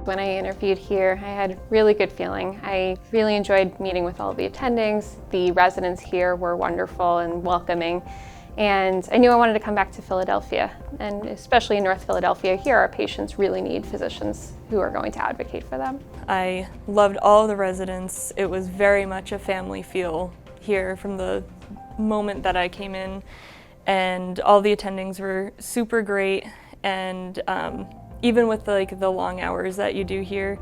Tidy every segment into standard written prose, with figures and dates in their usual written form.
When I interviewed here, I had a really good feeling. I really enjoyed meeting with all the attendings. The residents here were wonderful and welcoming. And I knew I wanted to come back to Philadelphia, and especially in North Philadelphia here, our patients really need physicians who are going to advocate for them. I loved all the residents. It was very much a family feel here from the moment that I came in, and all the attendings were super great. And even with the long hours that you do here,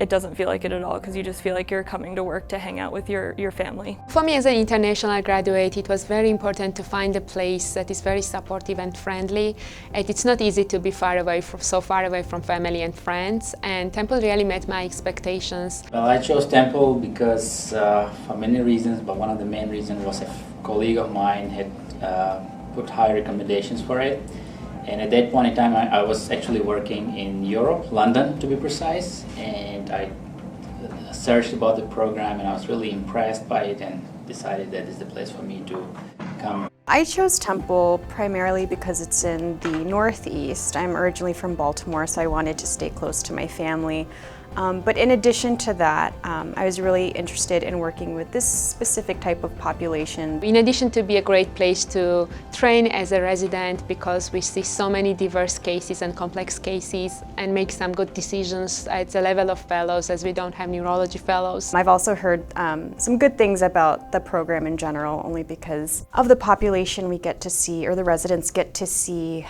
it doesn't feel like it at all, because you just feel like you're coming to work to hang out with your family. For me as an international graduate, it was very important to find a place that is very supportive and friendly. And it's not easy to be so far away from family and friends, and Temple really met my expectations. Well, I chose Temple because for many reasons, but one of the main reasons was a colleague of mine had put high recommendations for it. And at that point in time, I was actually working in Europe, London to be precise, and I searched about the program and I was really impressed by it and decided that it's the place for me to come. I chose Temple primarily because it's in the Northeast. I'm originally from Baltimore, so I wanted to stay close to my family. But in addition to that, I was really interested in working with this specific type of population. In addition to be a great place to train as a resident, because we see so many diverse cases and complex cases and make some good decisions at the level of fellows, as we don't have neurology fellows. I've also heard some good things about the program in general, only because of the population we get to see, or the residents get to see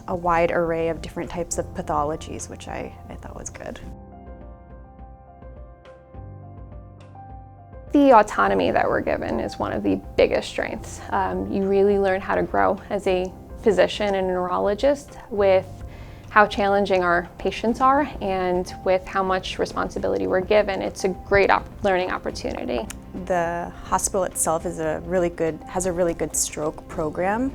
a wide array of different types of pathologies, which I thought was good. The autonomy that we're given is one of the biggest strengths. You really learn how to grow as a physician and a neurologist with how challenging our patients are and with how much responsibility we're given. It's a great learning opportunity. The hospital itself has a really good stroke program,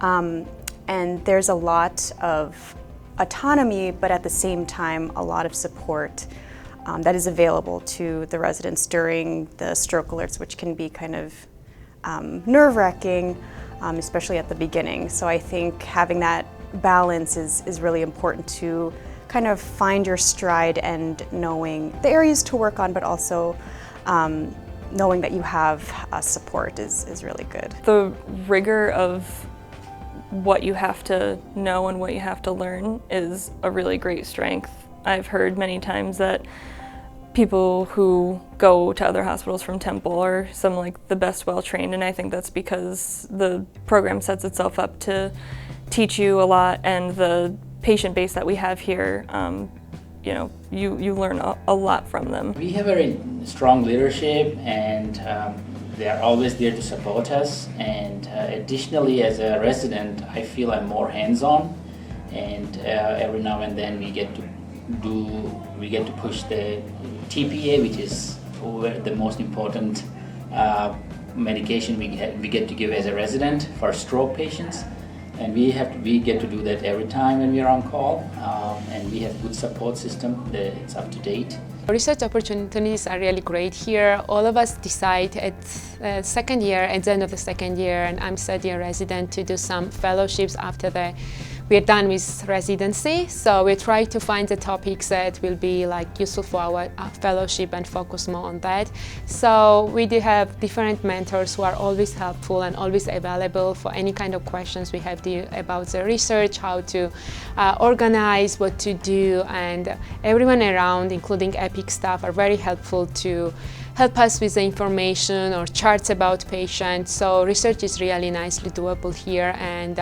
and there's a lot of autonomy, but at the same time a lot of support that is available to the residents during the stroke alerts, which can be kind of nerve-wracking, especially at the beginning. So I think having that balance is really important to kind of find your stride and knowing the areas to work on, but also knowing that you have support is really good. The rigor of what you have to know and what you have to learn is a really great strength. I've heard many times that people who go to other hospitals from Temple are some the best well-trained, and I think that's because the program sets itself up to teach you a lot, and the patient base that we have here, you learn a lot from them. We have very strong leadership, and they are always there to support us, and additionally as a resident I feel I'm more hands-on, and every now and then we get to push the TPA, which is the most important medication we get to give as a resident for stroke patients, and we get to do that every time when we are on call, and we have good support system that it's up to date. Research opportunities are really great here. All of us decide at the end of the second year, and I'm third-year resident, to do some fellowships after we're done with residency. So we try to find the topics that will be useful for our fellowship and focus more on that. So we do have different mentors who are always helpful and always available for any kind of questions we have about the research, how to organize, what to do, and everyone around, including EPIC staff, are very helpful to help us with the information or charts about patients. So research is really nicely doable here, and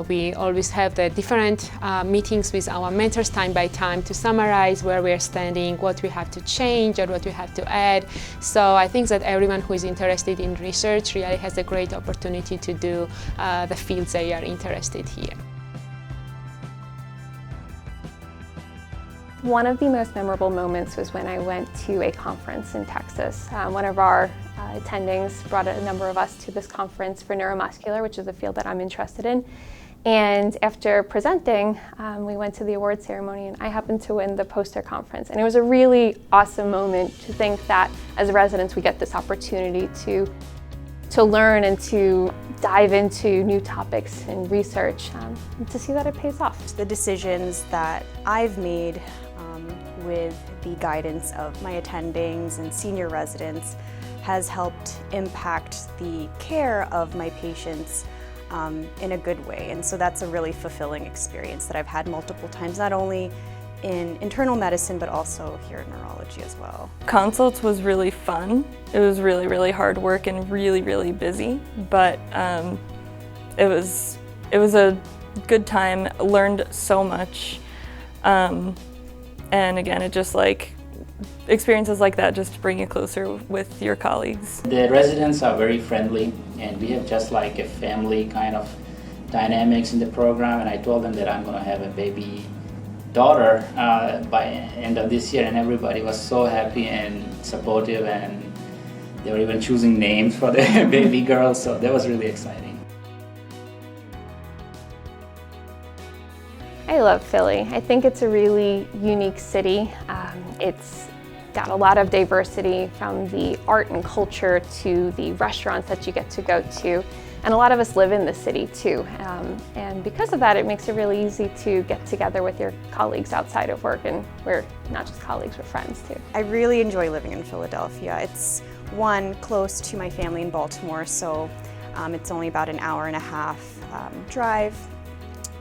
we always have the different meetings with our mentors time by time to summarize where we are standing, what we have to change or what we have to add. So I think that everyone who is interested in research really has a great opportunity to do the fields they are interested here. One of the most memorable moments was when I went to a conference in Texas. One of our attendings brought a number of us to this conference for neuromuscular, which is a field that I'm interested in. And after presenting, we went to the award ceremony, and I happened to win the poster conference. And it was a really awesome moment to think that as residents we get this opportunity to to learn and to dive into new topics and research, and to see that it pays off. The decisions that I've made with the guidance of my attendings and senior residents has helped impact the care of my patients in a good way. And so that's a really fulfilling experience that I've had multiple times, not only in internal medicine, but also here in neurology as well. Consults was really fun. It was really, really hard work and really, really busy, but it was a good time. Learned so much. And again, it just experiences like that just bring you closer with your colleagues. The residents are very friendly, and we have just like a family kind of dynamics in the program, and I told them that I'm going to have a baby daughter by end of this year, and everybody was so happy and supportive, and they were even choosing names for the baby girl, so that was really exciting. I love Philly. I think it's a really unique city. It's got a lot of diversity, from the art and culture to the restaurants that you get to go to. And a lot of us live in the city too. And because of that, it makes it really easy to get together with your colleagues outside of work, and we're not just colleagues, we're friends too. I really enjoy living in Philadelphia. It's one, close to my family in Baltimore, so it's only about an hour and a half drive.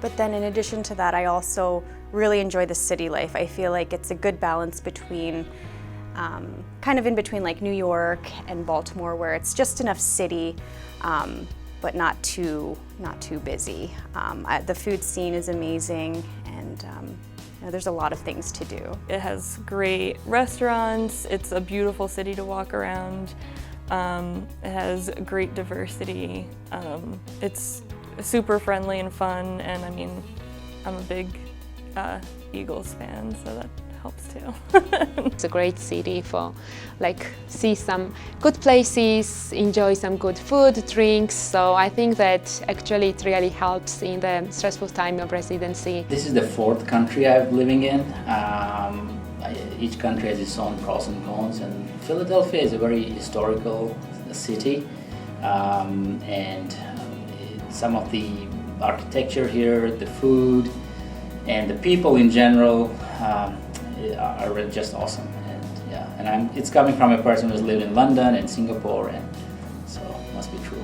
But then in addition to that, I also really enjoy the city life. I feel like it's a good balance between, kind of in between like New York and Baltimore, where it's just enough city, but not too busy. The food scene is amazing, and there's a lot of things to do. It has great restaurants. It's a beautiful city to walk around. It has great diversity. It's super friendly and fun, and I mean, I'm a big Eagles fan, so that helps too. It's a great city for see some good places, enjoy some good food, drinks, so I think that actually it really helps in the stressful time of residency. This is the fourth country I'm living in. Each country has its own pros and cons, and Philadelphia is a very historical city, and some of the architecture here, the food, and the people in general are just awesome. And it's coming from a person who's lived in London and Singapore, and so it must be true.